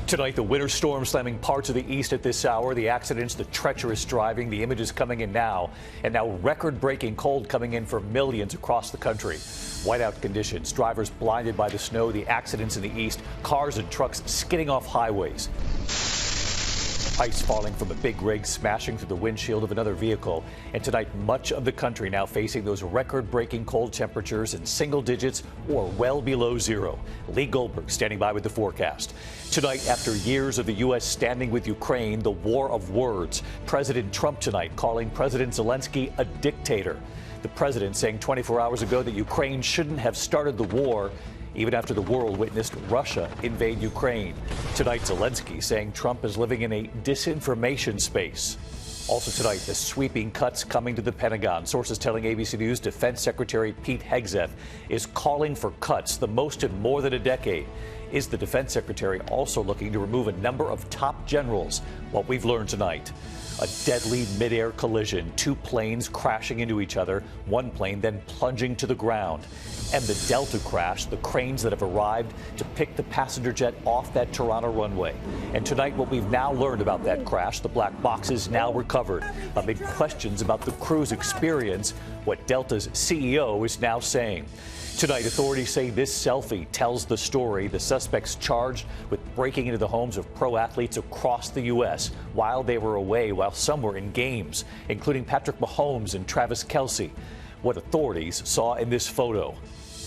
Tonight, the winter storm slamming parts of the east at this hour. The accidents, the treacherous driving, the images coming in now. And now record-breaking cold coming in for millions across the country. Whiteout conditions, drivers blinded by the snow, the accidents in the east, cars and trucks skidding off highways. Ice falling from a big rig smashing through the windshield of another vehicle. And tonight, much of the country now facing those record-breaking cold temperatures in single digits or well below zero. Lee Goldberg standing by with the forecast. Tonight, after years of the U.S. standing with Ukraine, the war of words. President Trump tonight calling President Zelenskyy a dictator. The president saying 24 hours ago that Ukraine shouldn't have started the war, even after the world witnessed Russia invade Ukraine. Tonight, Zelenskyy saying Trump is living in a disinformation space. Also tonight, the sweeping cuts coming to the Pentagon. Sources telling ABC News Defense Secretary Pete Hegseth is calling for cuts, the most in more than a decade. Is the defense secretary also looking to remove a number of top generals? What we've learned tonight. A deadly mid-air collision, two planes crashing into each other, one plane then plunging to the ground. And the Delta crash, the cranes that have arrived to pick the passenger jet off that Toronto runway. And tonight, what we've now learned about that crash, the black boxes now recovered. Amid questions about the crew's experience, what Delta's CEO is now saying. Tonight, authorities say this selfie tells the story. The suspects charged with breaking into the homes of pro athletes across the U.S. while they were away, while some were in games, including Patrick Mahomes and Travis Kelce. What authorities saw in this photo.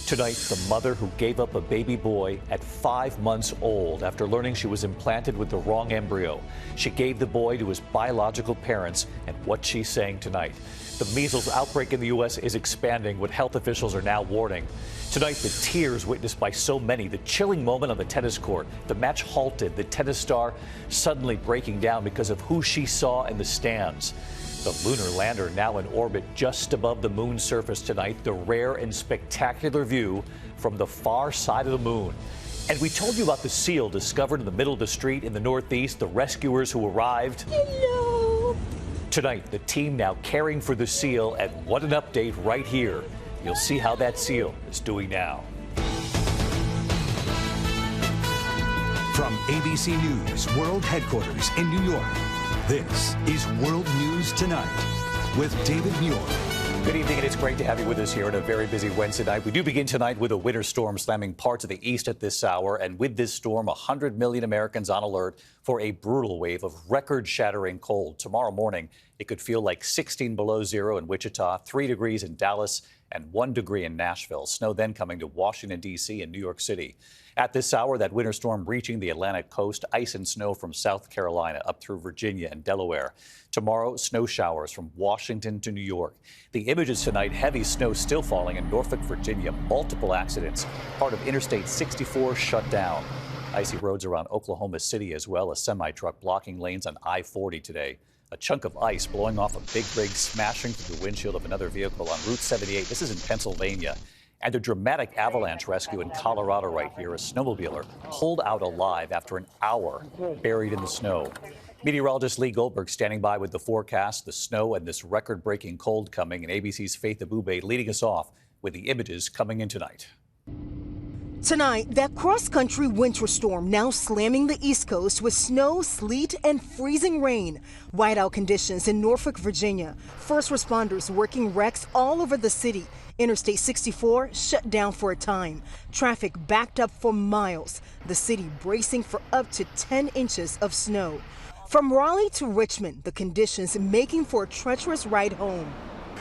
Tonight, the mother who gave up a baby boy at 5 months old after learning she was implanted with the wrong embryo. She gave the boy to his biological parents, and what she's saying tonight. The measles outbreak in the U.S. is expanding, what health officials are now warning. Tonight, the tears witnessed by so many, the chilling moment on the tennis court. The match halted, the tennis star suddenly breaking down because of who she saw in the stands. The lunar lander now in orbit just above the moon's surface tonight, the rare and spectacular view from the far side of the moon. And we told you about the seal discovered in the middle of the street in the Northeast, the rescuers who arrived. Hello. Tonight, the team now caring for the seal, and what an update right here. You'll see how that seal is doing now. From ABC News World Headquarters in New York, this is World News Tonight with David Muir. Good evening, and it's great to have you with us here on a very busy Wednesday night. We do begin tonight with a winter storm slamming parts of the east at this hour. And with this storm, 100 million Americans on alert for a brutal wave of record-shattering cold. Tomorrow morning, it could feel like 16 below zero in Wichita, 3 degrees in Dallas, and 1 degree in Nashville. Snow then coming to Washington, D.C. and New York City. At this hour, that winter storm reaching the Atlantic coast, ice and snow from South Carolina up through Virginia and Delaware. Tomorrow, snow showers from Washington to New York. The images tonight, heavy snow still falling in Norfolk, Virginia. Multiple accidents. Part of Interstate 64 shut down. Icy roads around Oklahoma City as well. A semi-truck blocking lanes on I-40 today. A chunk of ice blowing off a big rig, smashing through the windshield of another vehicle on Route 78. This is in Pennsylvania. And a dramatic avalanche rescue in Colorado right here. A snowmobiler pulled out alive after an hour buried in the snow. Meteorologist Lee Goldberg standing by with the forecast, the snow and this record-breaking cold coming. And ABC's Faith Abubey leading us off with the images coming in tonight. Tonight, that cross-country winter storm now slamming the East Coast with snow, sleet, and freezing rain. Whiteout conditions in Norfolk, Virginia. First responders working wrecks all over the city. Interstate 64 shut down for a time. Traffic backed up for miles. The city bracing for up to 10 inches of snow. From Raleigh to Richmond, the conditions making for a treacherous ride home.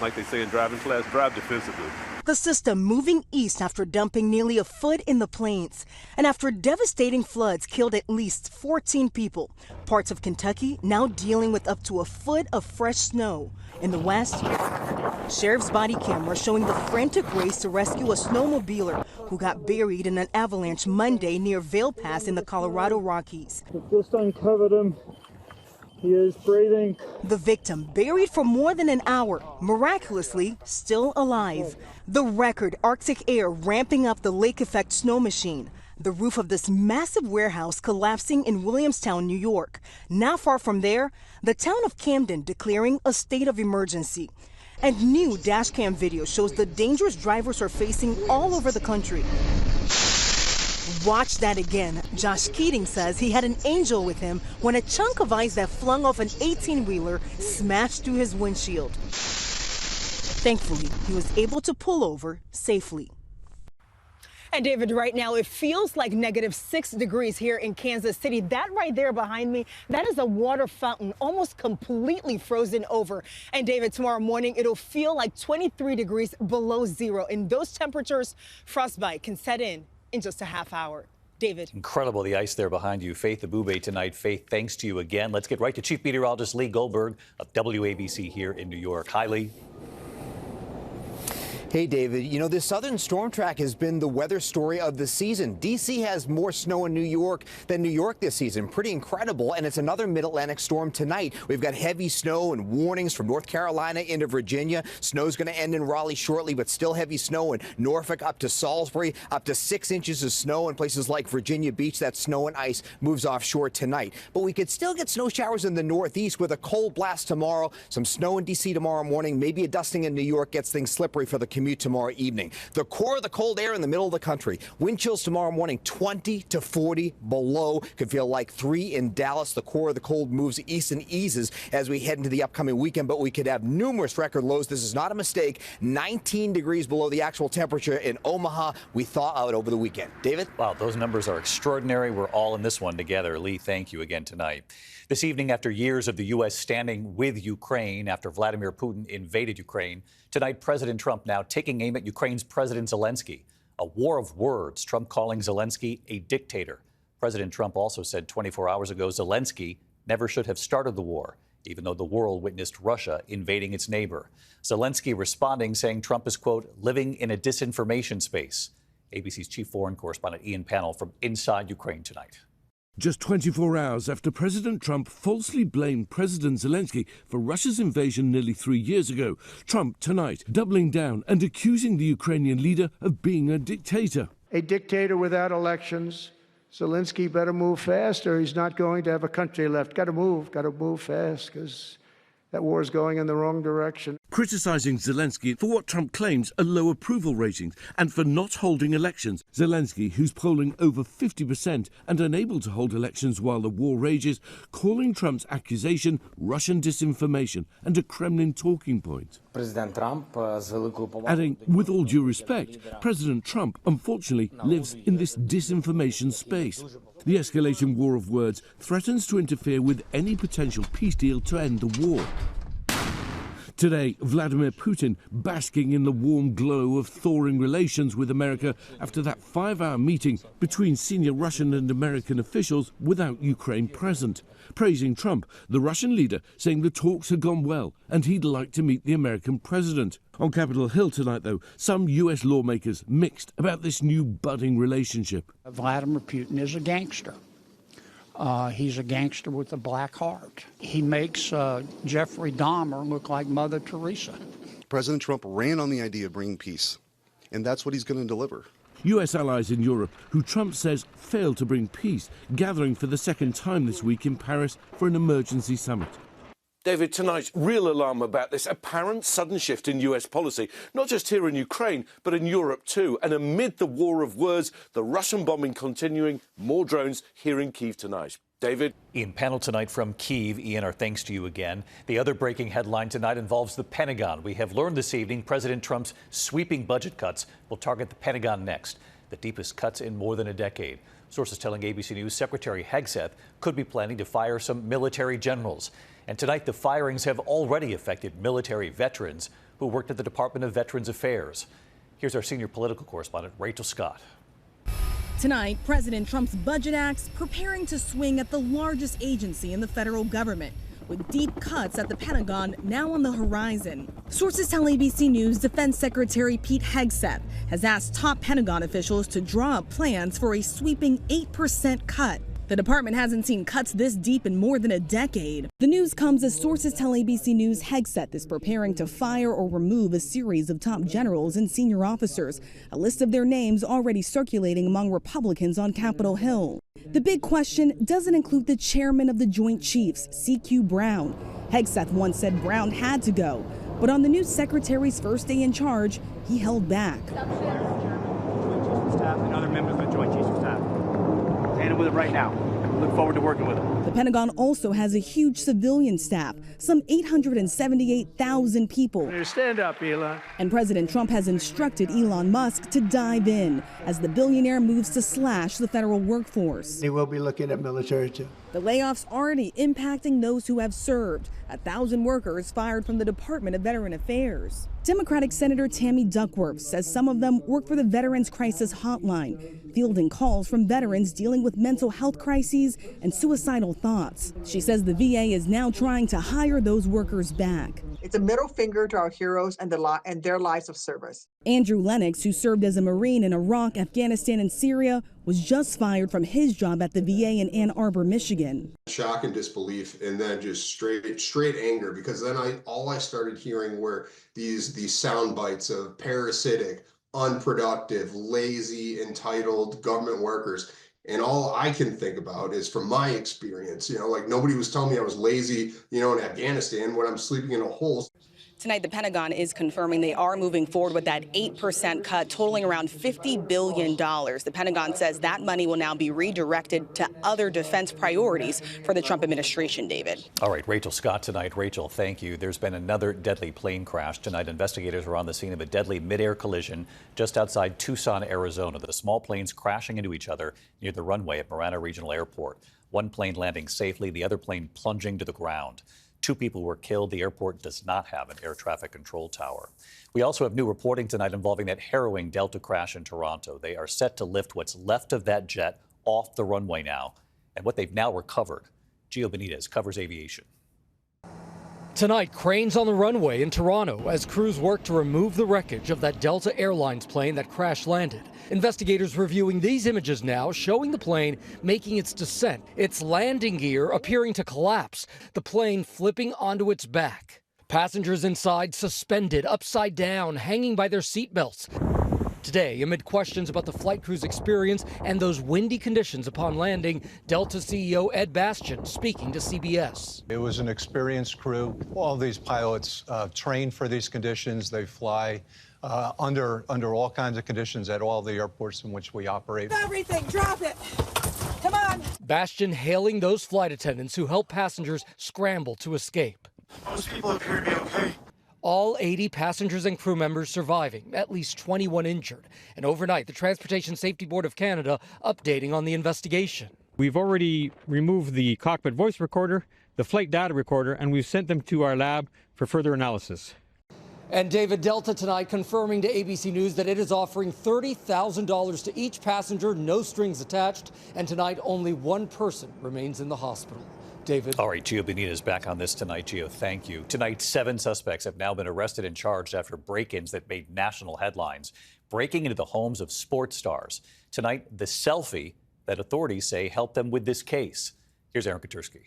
Like they say in driving class, drive defensively. The system moving east after dumping nearly a foot in the plains. And after devastating floods killed at least 14 people. Parts of Kentucky now dealing with up to a foot of fresh snow. In the west, sheriff's body camera showing the frantic race to rescue a snowmobiler who got buried in an avalanche Monday near Vail Pass in the Colorado Rockies. Just uncovered him. He is breathing. The victim, buried for more than an hour, miraculously still alive. The record Arctic air ramping up the lake effect snow machine. The roof of this massive warehouse collapsing in Williamstown, New York. Not far from there, the town of Camden declaring a state of emergency. And new dashcam video shows the dangerous drivers are facing all over the country. Watch that again. Josh Keating says he had an angel with him when a chunk of ice that flung off an 18-wheeler smashed through his windshield. Thankfully, he was able to pull over safely. And David, right now it feels like -6 degrees here in Kansas City. That right there behind me, that is a water fountain almost completely frozen over. And David, tomorrow morning it'll feel like 23 degrees below zero. In those temperatures, frostbite can set in just a half hour. David. Incredible, the ice there behind you. Faith Abubey tonight. Faith, thanks to you again. Let's get right to Chief Meteorologist Lee Goldberg of WABC here in New York. Hi, Lee. Hey, David, you know, this southern storm track has been the weather story of the season. D.C. has more snow in New York than New York this season. Pretty incredible. And it's another mid-Atlantic storm tonight. We've got heavy snow and warnings from North Carolina into Virginia. Snow's going to end in Raleigh shortly, but still heavy snow in Norfolk up to Salisbury, up to 6 inches of snow in places like Virginia Beach. That snow and ice moves offshore tonight. But we could still get snow showers in the Northeast with a cold blast tomorrow. Some snow in D.C. tomorrow morning. Maybe a dusting in New York gets things slippery for the commute tomorrow evening. The core of the cold air in the middle of the country. Wind chills tomorrow morning 20 to 40 below. Could feel like 3 in Dallas. The core of the cold moves east and eases as we head into the upcoming weekend, but we could have numerous record lows. This is not a mistake. 19 degrees below the actual temperature in Omaha. We thaw out over the weekend. David? Wow, those numbers are extraordinary. We're all in this one together. Lee, thank you again tonight. This evening, after years of the U.S. standing with Ukraine after Vladimir Putin invaded Ukraine, tonight President Trump now taking aim at Ukraine's President Zelenskyy. A war of words, Trump calling Zelenskyy a dictator. President Trump also said 24 hours ago Zelenskyy never should have started the war, even though the world witnessed Russia invading its neighbor. Zelenskyy responding, saying Trump is, quote, living in a disinformation space. ABC's chief foreign correspondent Ian Pannell from inside Ukraine tonight. Just 24 hours after President Trump falsely blamed President Zelenskyy for Russia's invasion nearly 3 years ago, Trump tonight doubling down and accusing the Ukrainian leader of being a dictator. A dictator without elections. Zelenskyy better move fast or he's not going to have a country left. Got to move fast because that war is going in the wrong direction. Criticising Zelenskyy for what Trump claims are low approval ratings and for not holding elections. Zelenskyy, who's polling over 50% and unable to hold elections while the war rages, calling Trump's accusation Russian disinformation and a Kremlin talking point. Adding, with all due respect, President Trump unfortunately lives in this disinformation space. The escalating war of words threatens to interfere with any potential peace deal to end the war. Today, Vladimir Putin basking in the warm glow of thawing relations with America after that 5-hour meeting between senior Russian and American officials without Ukraine present. Praising Trump, the Russian leader saying the talks had gone well and he'd like to meet the American president. On Capitol Hill tonight, though, some U.S. lawmakers mixed about this new budding relationship. Vladimir Putin is a gangster. He's a gangster with a black heart. He makes Jeffrey Dahmer look like Mother Teresa. President Trump ran on the idea of bringing peace, and that's what he's going to deliver. U.S. allies in Europe, who Trump says failed to bring peace, gathering for the second time this week in Paris for an emergency summit. David, tonight's real alarm about this apparent sudden shift in U.S. policy, not just here in Ukraine, but in Europe too. And amid the war of words, the Russian bombing continuing, more drones here in Kyiv tonight. David? Ian Pannell tonight from Kyiv. Ian, our thanks to you again. The other breaking headline tonight involves the Pentagon. We have learned this evening President Trump's sweeping budget cuts will target the Pentagon next, the deepest cuts in more than a decade. Sources telling ABC News Secretary Hegseth could be planning to fire some military generals. And tonight, the firings have already affected military veterans who worked at the Department of Veterans Affairs. Here's our senior political correspondent, Rachel Scott. Tonight, President Trump's budget acts preparing to swing at the largest agency in the federal government, with deep cuts at the Pentagon now on the horizon. Sources tell ABC News Defense Secretary Pete Hegseth has asked top Pentagon officials to draw up plans for a sweeping 8% cut. The department hasn't seen cuts this deep in more than a decade. The news comes as sources tell ABC News Hegseth is preparing to fire or remove a series of top generals and senior officers, a list of their names already circulating among Republicans on Capitol Hill. The big question doesn't include the chairman of the Joint Chiefs, C.Q. Brown. Hegseth once said Brown had to go, but on the new secretary's first day in charge, he held back. And other members of the Joint Chiefs of Staff. handling with it right now. Look forward to working with them. The Pentagon also has a huge civilian staff, some 878,000 people. Stand up, Elon. And President Trump has instructed Elon Musk to dive in as the billionaire moves to slash the federal workforce. He will be looking at military too. The layoffs already impacting those who have served. 1,000 workers fired from the Department of Veteran Affairs. Democratic Senator Tammy Duckworth says some of them work for the Veterans Crisis Hotline, fielding calls from veterans dealing with mental health crises and suicidal thoughts. She says the VA is now trying to hire those workers back. It's a middle finger to our heroes and their lives of service. Andrew Lennox, who served as a Marine in Iraq, Afghanistan, and Syria, was just fired from his job at the VA in Ann Arbor, Michigan. Shock and disbelief, and then just straight anger, because then all I started hearing were these sound bites of parasitic, unproductive, lazy, entitled government workers. And all I can think about is from my experience, like nobody was telling me I was lazy, in Afghanistan when I'm sleeping in a hole. Tonight, the Pentagon is confirming they are moving forward with that 8% cut, totaling around $50 billion. The Pentagon says that money will now be redirected to other defense priorities for the Trump administration, David. All right, Rachel Scott tonight. Rachel, thank you. There's been another deadly plane crash tonight. Investigators are on the scene of a deadly midair collision just outside Tucson, Arizona. The small planes crashing into each other near the runway at Marana Regional Airport. One plane landing safely, the other plane plunging to the ground. 2 people were killed. The airport does not have an air traffic control tower. We also have new reporting tonight involving that harrowing Delta crash in Toronto. They are set to lift what's left of that jet off the runway now, and what they've now recovered. Gio Benitez covers aviation. Tonight, cranes on the runway in Toronto as crews work to remove the wreckage of that Delta Airlines plane that crash landed. Investigators reviewing these images now showing the plane making its descent, its landing gear appearing to collapse, the plane flipping onto its back. Passengers inside suspended, upside down, hanging by their seatbelts. Today, amid questions about the flight crew's experience and those windy conditions upon landing, Delta CEO Ed Bastian speaking to CBS. It was an experienced crew. All these pilots train for these conditions. They fly under all kinds of conditions at all the airports in which we operate. Everything, drop it. Come on. Bastian hailing those flight attendants who help passengers scramble to escape. Most people appear to be okay. All 80 passengers and crew members surviving, at least 21 injured. And overnight, the Transportation Safety Board of Canada updating on the investigation. We've already removed the cockpit voice recorder, the flight data recorder, and we've sent them to our lab for further analysis. And David, Delta tonight confirming to ABC News that it is offering $30,000 to each passenger, no strings attached. And tonight, only one person remains in the hospital. David. All right, Gio Benitez back on this tonight. Gio, thank you. Tonight, 7 suspects have now been arrested and charged after break-ins that made national headlines, breaking into the homes of sports stars. Tonight, the selfie that authorities say helped them with this case. Here's Aaron Katersky.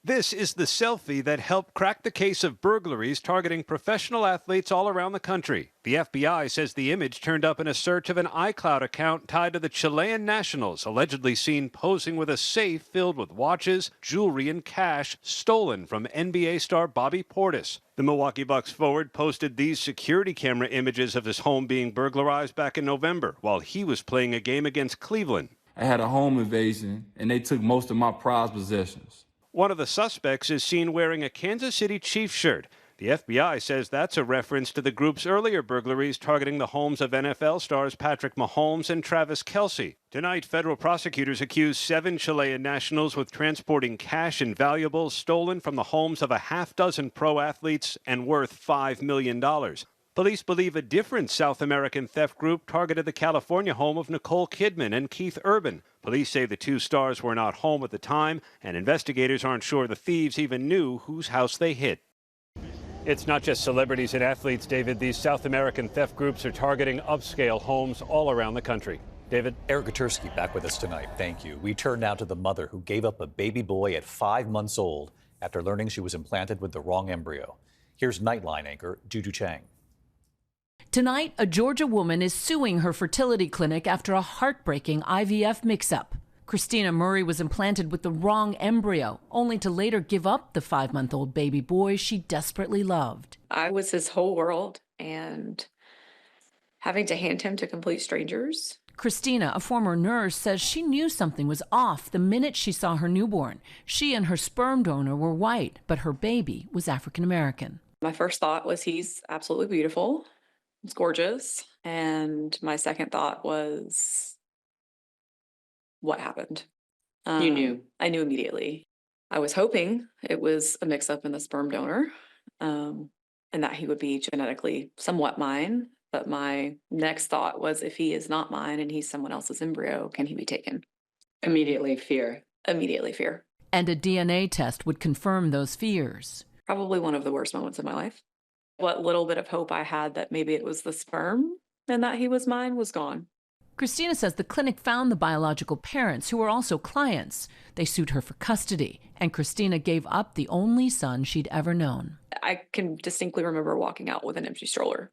This is the selfie that helped crack the case of burglaries targeting professional athletes all around the country. The FBI says the image turned up in a search of an iCloud account tied to the Chilean nationals, allegedly seen posing with a safe filled with watches, jewelry, and cash stolen from NBA star Bobby Portis. The Milwaukee Bucks forward posted these security camera images of his home being burglarized back in November while he was playing a game against Cleveland. I had a home invasion, and they took most of my prized possessions. One of the suspects is seen wearing a Kansas City Chiefs shirt. The FBI says that's a reference to the group's earlier burglaries targeting the homes of NFL stars Patrick Mahomes and Travis Kelce. Tonight, federal prosecutors accuse 7 Chilean nationals with transporting cash and valuables stolen from the homes of a half-dozen pro athletes and worth $5 million. Police believe a different South American theft group targeted the California home of Nicole Kidman and Keith Urban. Police say the 2 stars were not home at the time, and investigators aren't sure the thieves even knew whose house they hit. It's not just celebrities and athletes, David. These South American theft groups are targeting upscale homes all around the country. David? Eric Katersky back with us tonight. Thank you. We turn now to the mother who gave up a baby boy at 5 months old after learning she was implanted with the wrong embryo. Here's Nightline anchor Juju Chang. Tonight, a Georgia woman is suing her fertility clinic after a heartbreaking IVF mix-up. Krystena Murray was implanted with the wrong embryo, only to later give up the 5-month-old baby boy she desperately loved. I was his whole world, and having to hand him to complete strangers. Krystena, a former nurse, says she knew something was off the minute she saw her newborn. She and her sperm donor were white, but her baby was African American. My first thought was he's absolutely beautiful. He's gorgeous. And my second thought was, what happened? You knew? I knew immediately. I was hoping it was a mix-up in the sperm donor and that he would be genetically somewhat mine. But my next thought was, if he is not mine and he's someone else's embryo, can he be taken? Immediately fear. Immediately fear. And a DNA test would confirm those fears. Probably one of the worst moments of my life. What little bit of hope I had that maybe it was the sperm and that he was mine was gone. Krystena says the clinic found the biological parents, who were also clients. They sued her for custody, and Krystena gave up the only son she'd ever known. I can distinctly remember walking out with an empty stroller,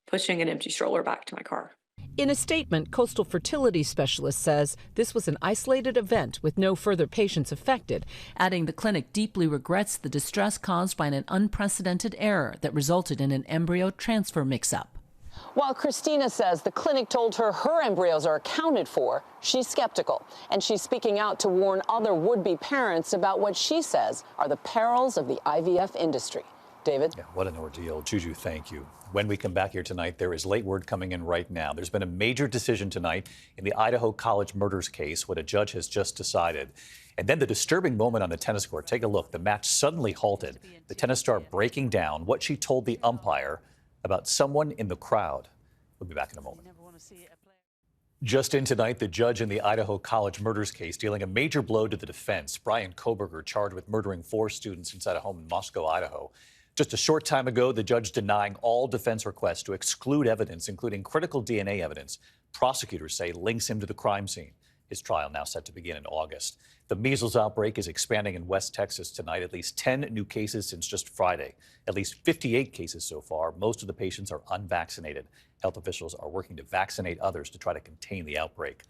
pushing an empty stroller back to my car. In a statement, Coastal Fertility Specialist says this was an isolated event with no further patients affected, adding the clinic deeply regrets the distress caused by an unprecedented error that resulted in an embryo transfer mix-up. While Krystena says the clinic told her her embryos are accounted for, she's skeptical, and she's speaking out to warn other would-be parents about what she says are the perils of the IVF industry. David? Yeah, what an ordeal. Juju, thank you. When we come back here tonight, there is late word coming in right now. There's been a major decision tonight in the Idaho college murders case, what a judge has just decided. And then the disturbing moment on the tennis court. Take a look. The match suddenly halted. The tennis star breaking down what she told the umpire about someone in the crowd. We'll be back in a moment. Just in tonight, the judge in the Idaho college murders case dealing a major blow to the defense. Brian Kohberger charged with murdering 4 students inside a home in Moscow, Idaho. Just a short time ago, the judge denying all defense requests to exclude evidence, including critical DNA evidence prosecutors say links him to the crime scene. His trial now set to begin in August. The measles outbreak is expanding in West Texas tonight. At least 10 new cases since just Friday. At least 58 cases so far. Most of the patients are unvaccinated. Health officials are working to vaccinate others to try to contain the outbreak.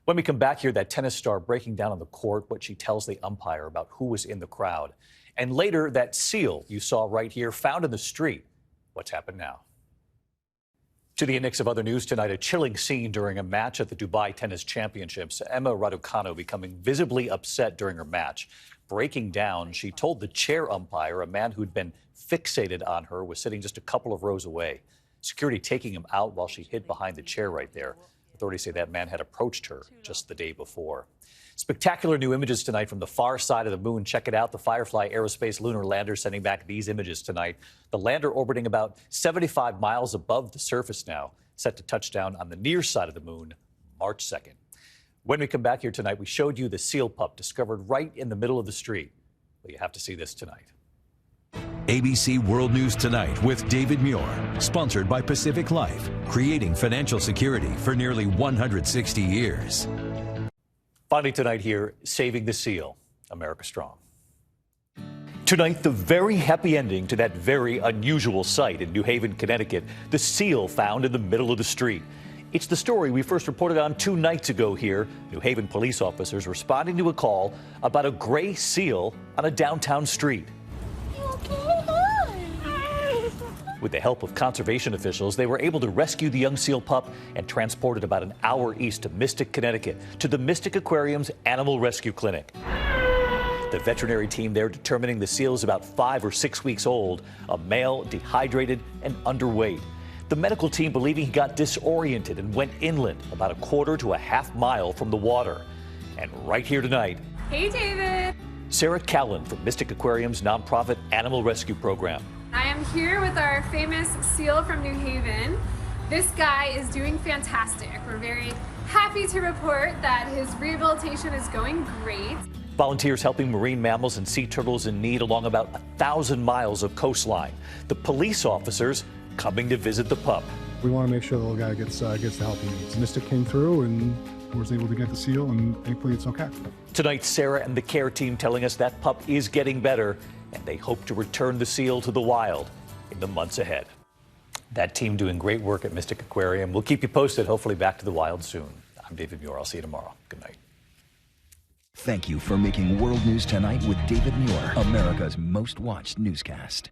When we come back here, that tennis star breaking down on the court what she tells the umpire about who was in the crowd. And later, that seal you saw right here found in the street. What's happened now? To the index of other news tonight, a chilling scene during a match at the Dubai Tennis Championships. Emma Raducanu becoming visibly upset during her match. Breaking down, she told the chair umpire a man who'd been fixated on her was sitting just a couple of rows away. Security taking him out while she hid behind the chair right there. Authorities say that man had approached her just the day before. Spectacular new images tonight from the far side of the moon. Check it out. The Firefly aerospace lunar lander sending back these images tonight. The lander orbiting about 75 miles above the surface now, set to touch down on the near side of the moon March 2nd. When we come back here tonight, we showed you the seal pup discovered right in the middle of the street. Well, you have to see this tonight. ABC World News Tonight with David Muir, sponsored by Pacific Life, creating financial security for nearly 160 years. Finally tonight here, saving the seal, America Strong. Tonight, the very happy ending to that very unusual sight in New Haven, Connecticut, the seal found in the middle of the street. It's the story we first reported on 2 nights ago here. New Haven police officers responding to a call about a gray seal on a downtown street. With the help of conservation officials, they were able to rescue the young seal pup and transport it about an hour east to Mystic, Connecticut, to the Mystic Aquarium's Animal Rescue Clinic. The veterinary team there determining the seal is about 5 or 6 weeks old, a male, dehydrated, and underweight. The medical team believing he got disoriented and went inland about a quarter to a half mile from the water. And right here tonight, hey, David. Sarah Callan from Mystic Aquarium's nonprofit Animal Rescue Program. I am here with our famous seal from New Haven. This guy is doing fantastic. We're very happy to report that his rehabilitation is going great. Volunteers helping marine mammals and sea turtles in need along about 1,000 miles of coastline. The police officers coming to visit the pup. We want to make sure the little guy gets the help he needs. Mystic came through and was able to get the seal, and thankfully it's okay. Tonight, Sarah and the care team telling us that pup is getting better, and they hope to return the seal to the wild in the months ahead. That team doing great work at Mystic Aquarium. We'll keep you posted, hopefully back to the wild soon. I'm David Muir. I'll see you tomorrow. Good night. Thank you for making World News Tonight with David Muir, America's most watched newscast.